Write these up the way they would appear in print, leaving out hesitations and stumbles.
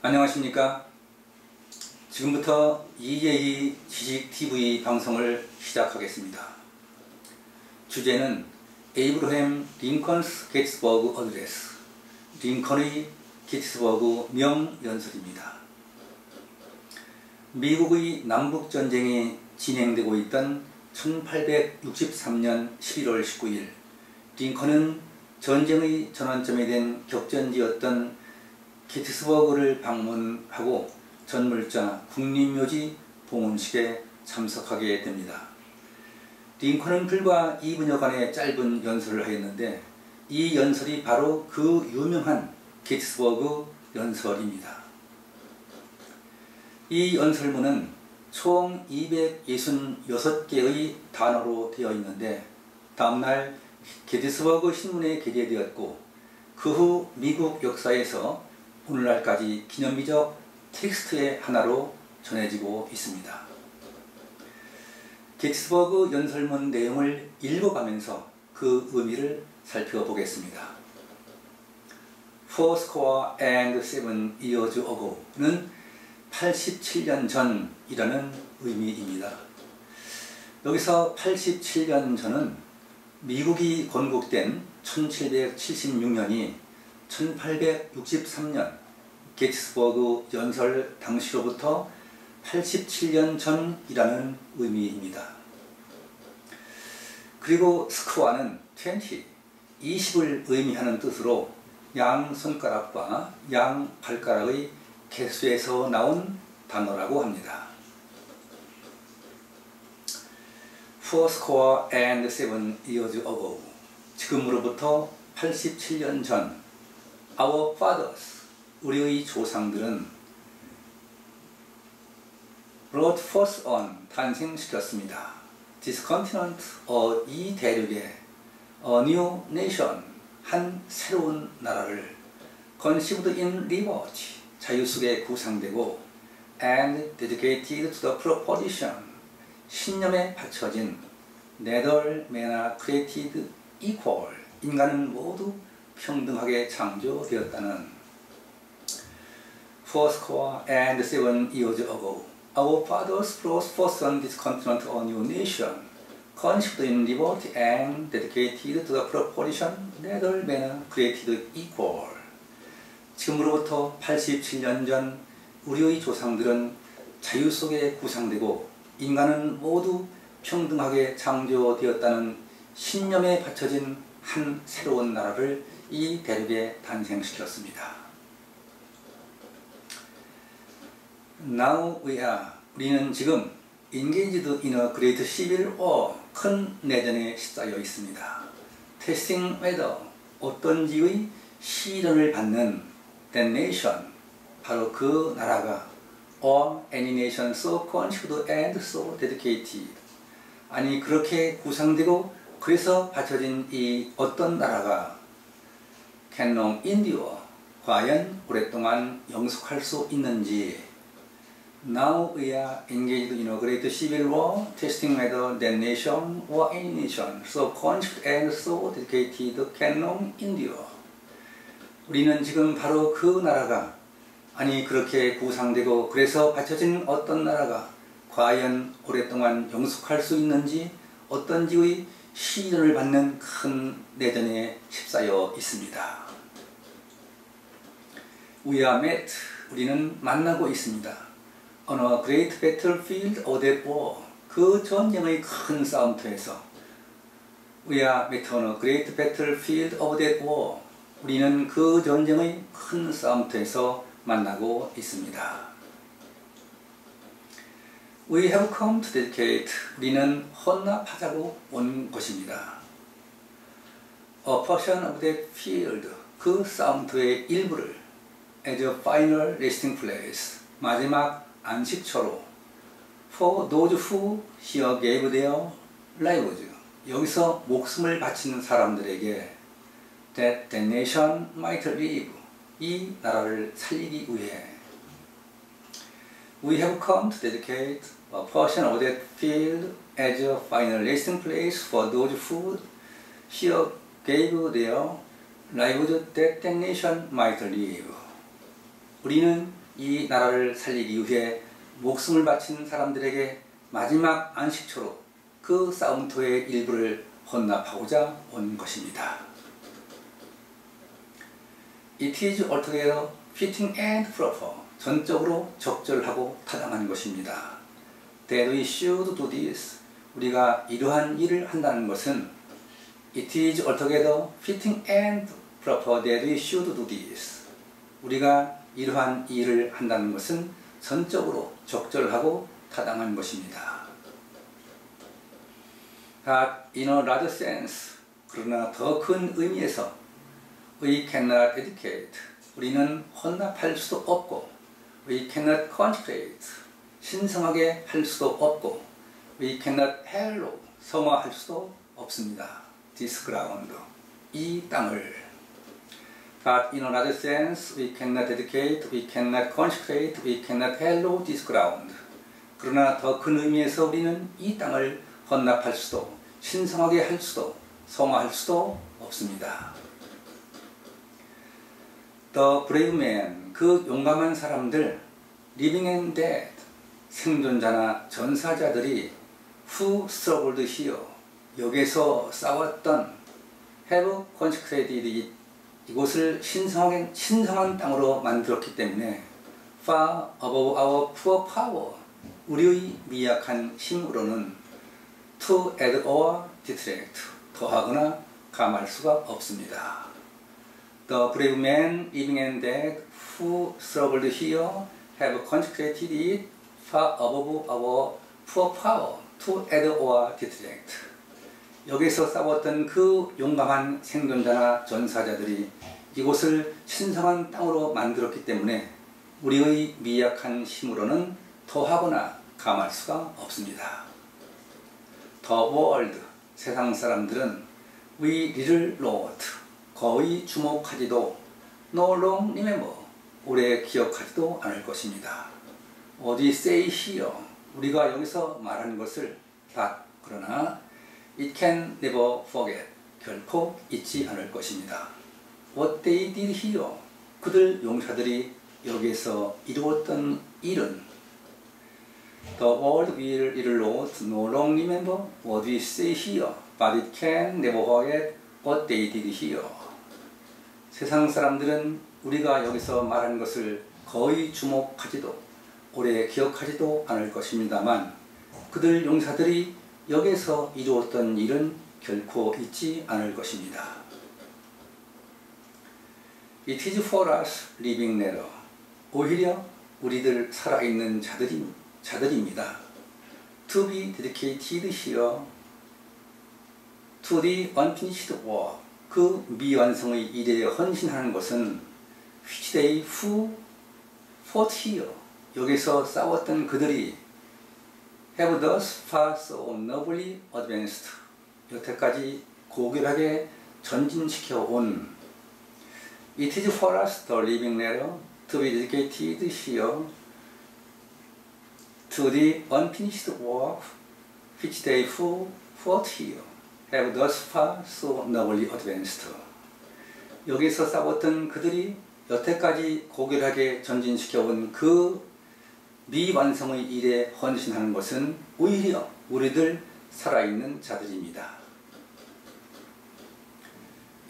안녕하십니까. 지금부터 EJ 지식TV 방송을 시작하겠습니다. 주제는 에이브러햄 링컨스 게티스버그 어드레스, 링컨의 게티스버그 명연설입니다. 미국의 남북전쟁이 진행되고 있던 1863년 11월 19일 링컨은 전쟁의 전환점이 된 격전지였던 게티스버그를 방문하고 전물자 국립묘지 봉헌식에 참석하게 됩니다. 링컨은 불과 2분여간의 짧은 연설을 하였는데 이 연설이 바로 그 유명한 게티스버그 연설입니다. 이 연설문은 총 266개의 단어로 되어 있는데 다음날 게티스버그 신문에 게재되었고 그 후 미국 역사에서 오늘날까지 기념비적 텍스트의 하나로 전해지고 있습니다. 게티스버그 연설문 내용을 읽어가면서 그 의미를 살펴보겠습니다. Fourscore and 7 years ago는 87년 전이라는 의미입니다. 여기서 87년 전은 미국이 건국된 1776년이 1863년 게티스버그 연설 당시로부터 87년 전이라는 의미입니다. 그리고 스코어는 20을 의미하는 뜻으로 양 손가락과 양 발가락의 개수에서 나온 단어라고 합니다. Fourscore and 7 years ago, 지금으로부터 87년 전 Our fathers, 우리의 조상들은 brought forth on, 탄생시켰습니다. This continent, 이 대륙에 a new nation, 한 새로운 나라를 conceived in liberty, 자유 속에 구상되고 and dedicated to the proposition, 신념에 바쳐진 neither men are created equal, 인간은 모두 평등하게 창조되었다는 Fourscore and 7 years ago, our fathers brought forth on this continent a new nation, conceived in liberty and dedicated to the proposition neither men are created equal. 지금으로부터 87년 전 우리의 조상들은 자유 속에 구상되고 인간은 모두 평등하게 창조되었다는 신념에 바쳐진 한 새로운 나라를 이 대륙에 탄생시켰습니다. Now we are, 우리는 지금 engaged in a great civil war, 큰 내전에 휩싸여 있습니다. Testing whether, 어떤지의 시련을 받는 that nation, 바로 그 나라가 or any nation so conceived and so dedicated, 아니 그렇게 구상되고 그래서 바쳐진 이 어떤 나라가 can long endure, 과연 오랫동안 영속할 수 있는지. Now we are engaged in a great civil war, testing whether that nation or any nation so conceived and so dedicated can long endure. 우리는 지금 바로 그 나라가, 아니 그렇게 구상되고 그래서 바쳐진 어떤 나라가 과연 오랫동안 영속할 수 있는지 어떤지의 시련을 받는 큰 내전에 휩싸여 있습니다. We are met, 우리는 만나고 있습니다. On a great battlefield of that war, 그 전쟁의 큰 싸움터에서 We are met on a great battlefield of that war, 우리는 그 전쟁의 큰 싸움터에서 만나고 있습니다. We have come to dedicate, 우리는 헌납하자고 온 것입니다. A portion of that field, 그 싸움터의 일부를 as a final resting place, 마지막 안식처로 for those who here gave their lives, 여기서 목숨을 바치는 사람들에게 that the nation might live, 이 나라를 살리기 위해 We have come to dedicate a portion of that field as a final resting place for those who here gave their lives that the nation might live. 우리는 이 나라를 살리기 위해 목숨을 바친 사람들에게 마지막 안식처로 그 싸움터의 일부를 헌납하고자 온 것입니다. It is altogether fitting and proper. 전적으로 적절하고 타당한 것입니다. That we should do this. 우리가 이러한 일을 한다는 것은 It is altogether fitting and proper that we should do this. 우리가 이러한 일을 한다는 것은 전적으로 적절하고 타당한 것입니다. But in a larger sense, 그러나 더 큰 의미에서 We cannot educate. 우리는 헌납할 수도 없고 We cannot consecrate. 신성하게 할 수도 없고 We cannot hallow. 성화할 수도 없습니다. This ground. 이 땅을. But in another sense, we cannot educate, we cannot consecrate, we cannot hallow this ground. 그러나 더 큰 의미에서 우리는 이 땅을 헌납할 수도, 신성하게 할 수도, 성화할 수도 없습니다. The brave man, 그 용감한 사람들, living and dead, 생존자나 전사자들이 who struggled here, 여기서 싸웠던, have consecrated it, 이곳을 신성한 땅으로 만들었기 때문에 far above our poor power, 우리의 미약한 힘으로는 to add or detract, 더하거나 감할 수가 없습니다. The brave men living and dead who struggled here have consecrated it far above our poor power to add or detract. 여기서 싸웠던 그 용감한 생존자나 전사자들이 이곳을 신성한 땅으로 만들었기 때문에 우리의 미약한 힘으로는 더하거나 감할 수가 없습니다. The world, 세상 사람들은 we little note, 거의 주목하지도 no long remember, 오래 기억하지도 않을 것입니다. What we say here, 우리가 여기서 말하는 것을 but, 그러나 It can never forget. 결코 잊지 않을 것입니다. What they did here. 그들 용사들이 여기에서 이루었던 일은 The world will not no long remember what we say here, but it can never forget what they did here. 세상 사람들은 우리가 여기서 말하는 것을 거의 주목하지도 오래 기억하지도 않을 것입니다만 그들 용사들이 여기서 이루었던 일은 결코 잊지 않을 것입니다. It is for us living letter. 오히려 우리들 살아있는 자들입니다. To be dedicated here to the unfinished work. 그 미완성의 일에 헌신하는 것은 which they who fought here. 여기서 싸웠던 그들이 have thus far so nobly advanced. 여태까지 고결하게 전진시켜 온 It is for us the living letter to be dedicated here to the unfinished work which they who fought here have thus far so nobly advanced. 여기서 싸웠던 그들이 여태까지 고결하게 전진시켜 온 그 미완성의 일에 헌신하는 것은 오히려 우리들 살아있는 자들입니다.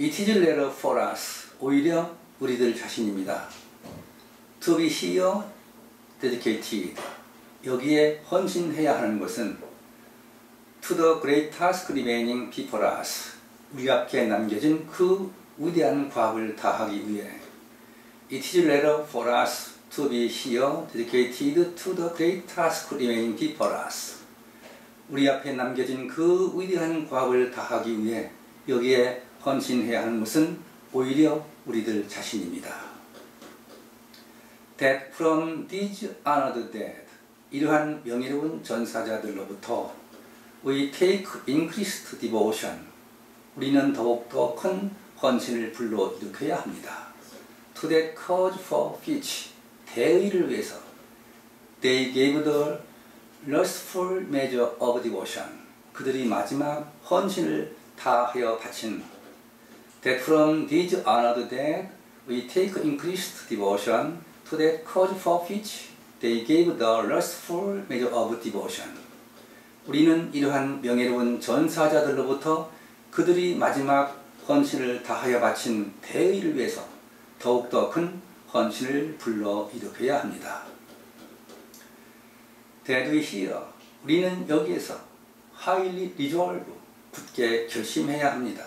It is rather for us. 오히려 우리들 자신입니다. To be here dedicated. 여기에 헌신해야 하는 것은 to the great task remaining before us. 우리 앞에 남겨진 그 위대한 과업을 다하기 위해 It is rather for us to be here dedicated to the great task remaining before us. 우리 앞에 남겨진 그 위대한 과업을 다하기 위해 여기에 헌신해야 하는 것은 오히려 우리들 자신입니다. That from these honored dead, 이러한 명예로운 전사자들로부터 we take increased devotion, 우리는 더욱더 큰 헌신을 불러일으켜야 합니다. To that cause for which, 대의를 위해서 they gave the lustful measure of devotion, 그들이 마지막 헌신을 다하여 바친 That from these honored dead we take increased devotion to that cause for which they gave the lustful measure of devotion. 우리는 이러한 명예로운 전사자들로부터 그들이 마지막 헌신을 다하여 바친 대의를 위해서 더욱더 큰 헌신을 불러일으켜야 합니다. That we here, 우리는 여기에서 highly resolve, 굳게 결심해야 합니다.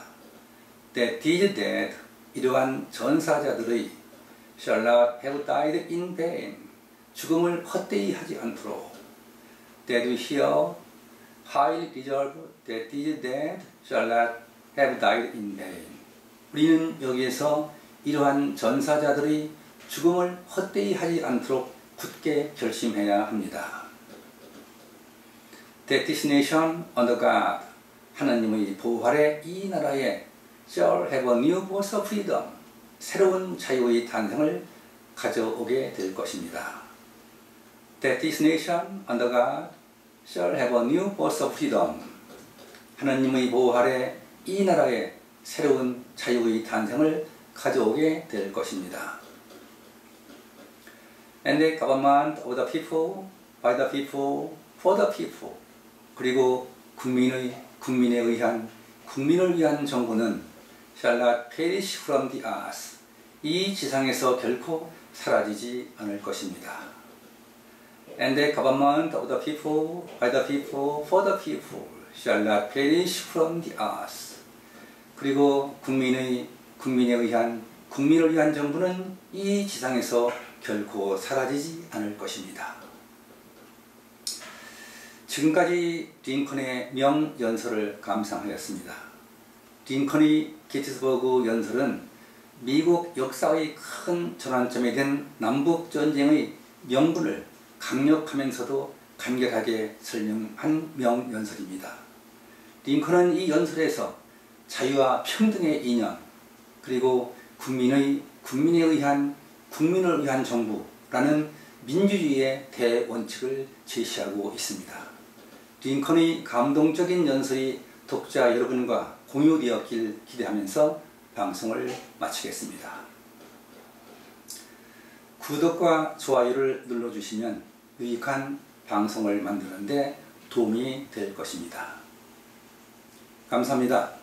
That these dead, 이러한 전사자들의 shall not have died in vain, 죽음을 헛되이 하지 않도록. That we here highly resolve that these dead shall not have died in vain. 우리는 여기에서 이러한 전사자들의 죽음을 헛되이 하지 않도록 굳게 결심해야 합니다. That this nation under God, 하나님의 보호 아래 이 나라에 shall have a new birth of freedom, 새로운 자유의 탄생을 가져오게 될 것입니다. That this nation under God shall have a new birth of freedom, 하나님의 보호 아래 이 나라에 새로운 자유의 탄생을 가져오게 될 것입니다. And the government of the people, by the people, for the people. 그리고 국민을 위한 정부는 shall not perish from the earth. 이 지상에서 결코 사라지지 않을 것입니다. And the government of the people, by the people, for the people, shall not perish from the earth. 그리고 국민을 위한 정부는 이 지상에서 결코 사라지지 않을 것입니다. 지금까지 링컨의 명연설을 감상하였습니다. 링컨의 게티스버그 연설은 미국 역사의 큰 전환점이 된 남북전쟁의 명분을 강력하면서도 간결하게 설명한 명연설입니다. 링컨은 이 연설에서 자유와 평등의 이념, 그리고 국민을 위한 정부라는 민주주의의 대원칙을 제시하고 있습니다. 링컨의 감동적인 연설이 독자 여러분과 공유되었길 기대하면서 방송을 마치겠습니다. 구독과 좋아요를 눌러주시면 유익한 방송을 만드는 데 도움이 될 것입니다. 감사합니다.